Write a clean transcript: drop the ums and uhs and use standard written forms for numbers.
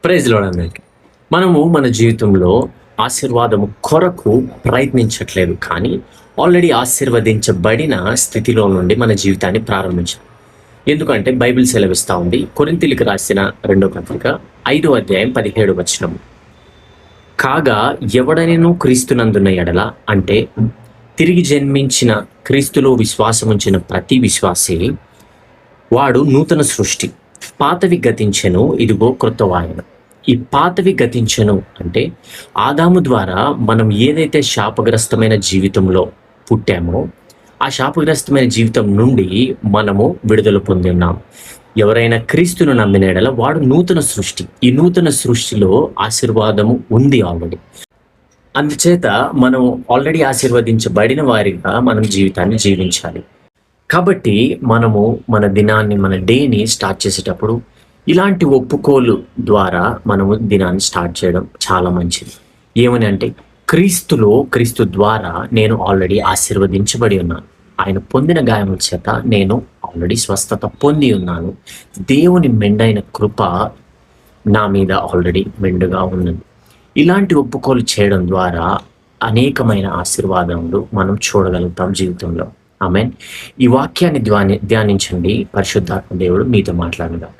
Praise lord అందరికీ. మనము మన జీవితంలో ఆశీర్వాదము కొరకు ప్రయత్నించట్లేదు, కానీ ఆల్రెడీ ఆశీర్వదించబడిన స్థితిలో నుండి మన జీవితాన్ని ప్రారంభించాలి. ఎందుకంటే బైబిల్ సెలవిస్తూ ఉంది, కొరింథీయులకు రాసిన 2వ పత్రిక 5వ అధ్యాయం 17వ వచనం, కాగా ఎవడైనను క్రీస్తునందున్న ఎడల, అంటే తిరిగి జన్మించిన క్రీస్తులో విశ్వాసముంచిన ప్రతి విశ్వాసి వాడు నూతన సృష్టి, పాతవి గతించెను, ఇదిగో క్రొత్తవాయెను. ఈ పాతవి గతించెను అంటే ఆదాము ద్వారా మనం ఏదైతే శాపగ్రస్తమైన జీవితంలో పుట్టామో ఆ శాపగ్రస్తమైన జీవితం నుండి మనము విడుదల పొంది ఉన్నాం. ఎవరైనా క్రీస్తును నమ్మిన యెడల వాడు నూతన సృష్టి. ఈ నూతన సృష్టిలో ఆశీర్వాదము ఉంది ఆల్రెడీ. అందుచేత మనం ఆల్రెడీ ఆశీర్వదించబడిన వారిగా మనం జీవితాన్ని జీవించాలి. కాబట్టి మనము మన దినాన్ని, మన డేని స్టార్ట్ చేసేటప్పుడు ఇలాంటి ఒప్పుకోలు ద్వారా మనము దినాన్ని స్టార్ట్ చేయడం చాలా మంచిది. ఏమని అంటే, క్రీస్తు ద్వారా నేను ఆల్రెడీ ఆశీర్వదించబడి ఉన్నాను. ఆయన పొందిన గాయముల చేత నేను ఆల్రెడీ స్వస్థత పొంది ఉన్నాను. దేవుని మెండైన కృప నా మీద ఆల్రెడీ మెండుగా ఉన్నది. ఇలాంటి ఒప్పుకోలు చేయడం ద్వారా అనేకమైన ఆశీర్వాదములు మనం చూడగలుగుతాం జీవితంలో. ఆమేన్. ఈ వాక్యాన్ని ధ్యానించండి. పరిశుద్ధాత్మ దేవుడు మీతో మాట్లాడుగాక.